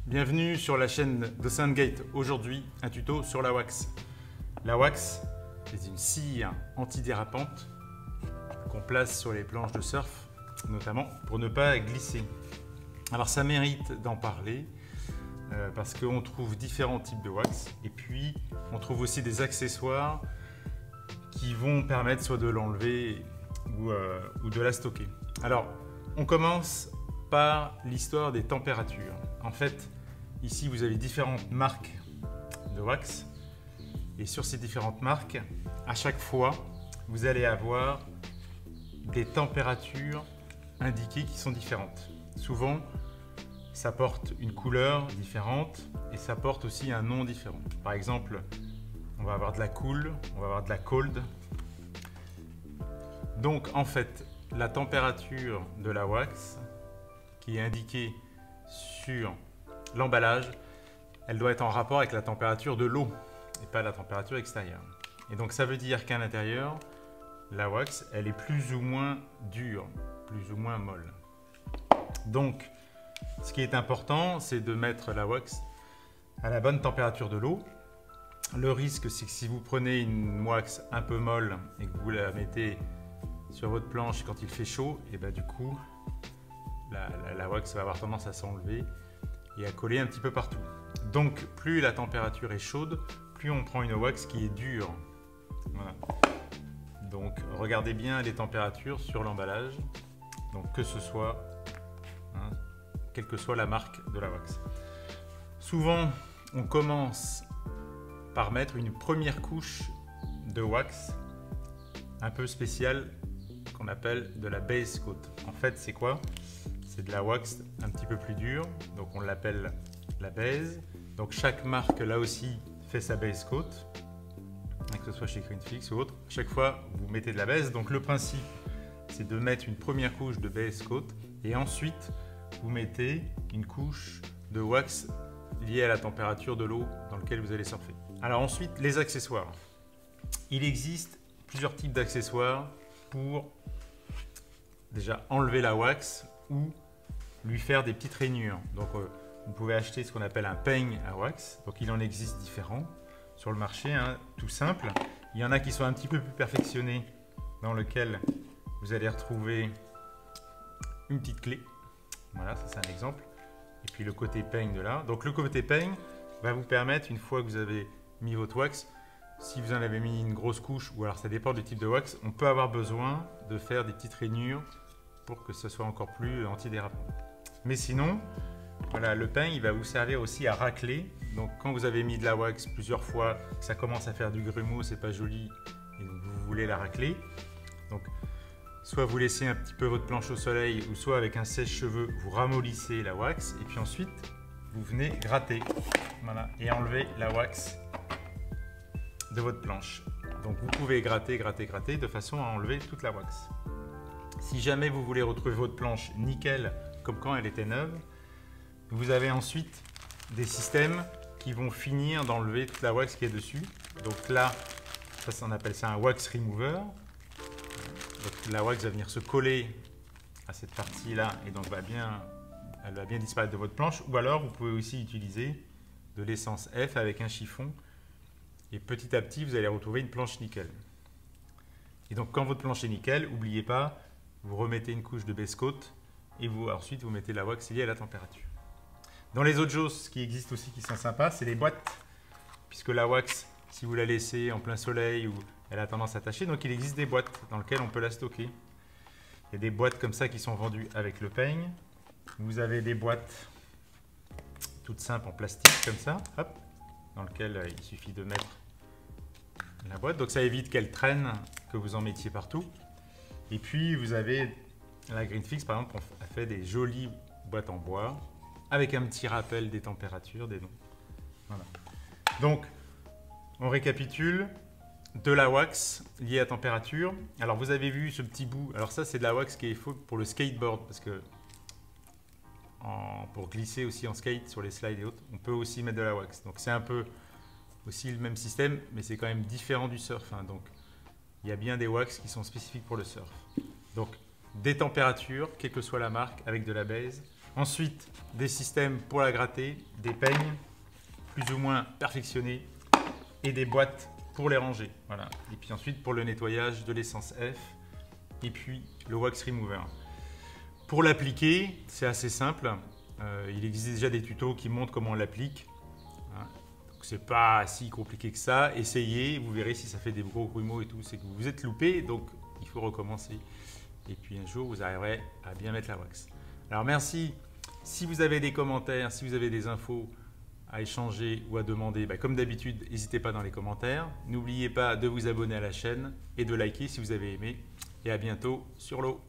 Bienvenue sur la chaîne de Sandgate. Aujourd'hui, un tuto sur la wax. La wax, c'est une cire antidérapante qu'on place sur les planches de surf, notamment pour ne pas glisser. Alors ça mérite d'en parler parce qu'on trouve différents types de wax et puis on trouve aussi des accessoires qui vont permettre soit de l'enlever ou de la stocker. Alors, on commence par l'histoire des températures. En fait, ici, vous avez différentes marques de wax. Et sur ces différentes marques, à chaque fois, vous allez avoir des températures indiquées qui sont différentes. Souvent, ça porte une couleur différente et ça porte aussi un nom différent. Par exemple, on va avoir de la cool, on va avoir de la cold. Donc, en fait, la température de la wax qui est indiquée sur l'emballage, elle doit être en rapport avec la température de l'eau et pas la température extérieure. Et donc ça veut dire qu'à l'intérieur, la wax, elle est plus ou moins dure, plus ou moins molle. Donc, ce qui est important, c'est de mettre la wax à la bonne température de l'eau. Le risque, c'est que si vous prenez une wax un peu molle et que vous la mettez sur votre planche quand il fait chaud, et ben du coup, la wax va avoir tendance à s'enlever et à coller un petit peu partout. Donc, plus la température est chaude, plus on prend une wax qui est dure. Voilà. Donc, regardez bien les températures sur l'emballage. Donc, que ce soit, quelle que soit la marque de la wax. Souvent, on commence par mettre une première couche de wax un peu spéciale qu'on appelle de la base coat. En fait, c'est quoi? C'est de la wax un petit peu plus dure, donc on l'appelle la base. Donc chaque marque, là aussi, fait sa base coat, que ce soit chez Greenfix ou autre. Chaque fois, vous mettez de la base. Donc le principe, c'est de mettre une première couche de base coat et ensuite, vous mettez une couche de wax liée à la température de l'eau dans laquelle vous allez surfer. Alors ensuite, les accessoires. Il existe plusieurs types d'accessoires pour déjà enlever la wax ou lui faire des petites rainures. Donc vous pouvez acheter ce qu'on appelle un peigne à wax. Donc il en existe différents sur le marché, tout simple. Il y en a qui sont un petit peu plus perfectionnés, dans lequel vous allez retrouver une petite clé. Voilà, ça c'est un exemple. Et puis le côté peigne de là. Donc le côté peigne va vous permettre, une fois que vous avez mis votre wax, si vous en avez mis une grosse couche, ou alors ça dépend du type de wax, on peut avoir besoin de faire des petites rainures pour que ce soit encore plus antidérapant. Mais sinon, voilà, le peigne, il va vous servir aussi à racler. Donc quand vous avez mis de la wax plusieurs fois, ça commence à faire du grumeau, c'est pas joli, et vous voulez la racler. Donc soit vous laissez un petit peu votre planche au soleil, ou soit avec un sèche-cheveux, vous ramollissez la wax, et puis ensuite, vous venez gratter, voilà, et enlever la wax de votre planche. Donc vous pouvez gratter, gratter, gratter de façon à enlever toute la wax. Si jamais vous voulez retrouver votre planche nickel comme quand elle était neuve, vous avez ensuite des systèmes qui vont finir d'enlever toute la wax qui est dessus. Donc là, ça on appelle ça un wax remover. Donc la wax va venir se coller à cette partie-là et donc elle va bien disparaître de votre planche. Ou alors vous pouvez aussi utiliser de l'essence F avec un chiffon. Et petit à petit, vous allez retrouver une planche nickel. Et donc, quand votre planche est nickel, n'oubliez pas, vous remettez une couche de base coat et ensuite, vous mettez la wax liée à la température. Dans les autres choses qui existent aussi qui sont sympas, c'est les boîtes. Puisque la wax, si vous la laissez en plein soleil, elle a tendance à tacher. Donc, il existe des boîtes dans lesquelles on peut la stocker. Il y a des boîtes comme ça qui sont vendues avec le peigne. Vous avez des boîtes toutes simples en plastique comme ça, hop, dans lesquelles il suffit de mettre la boîte, donc ça évite qu'elle traîne, que vous en mettiez partout. Et puis vous avez la Greenfix par exemple, a fait des jolies boîtes en bois avec un petit rappel des températures, des noms. Voilà. Donc on récapitule, de la wax liée à température. Alors vous avez vu ce petit bout, alors ça c'est de la wax qui est faite pour le skateboard parce que pour glisser aussi en skate sur les slides et autres, on peut aussi mettre de la wax. Donc c'est un peu aussi le même système, mais c'est quand même différent du surf. Donc, il y a bien des wax qui sont spécifiques pour le surf. Donc, des températures, quelle que soit la marque, avec de la base, Ensuite, des systèmes pour la gratter, des peignes plus ou moins perfectionnés et des boîtes pour les ranger. Voilà. Et puis ensuite, pour le nettoyage de l'essence F et puis le wax remover. Pour l'appliquer, c'est assez simple. Il existe déjà des tutos qui montrent comment on l'applique. Hein. C'est pas si compliqué que ça. Essayez, vous verrez si ça fait des gros grumeaux et tout. C'est que vous vous êtes loupé, donc il faut recommencer. Et puis un jour, vous arriverez à bien mettre la wax. Alors merci. Si vous avez des commentaires, si vous avez des infos à échanger ou à demander, comme d'habitude, n'hésitez pas dans les commentaires. N'oubliez pas de vous abonner à la chaîne et de liker si vous avez aimé. Et à bientôt sur l'eau.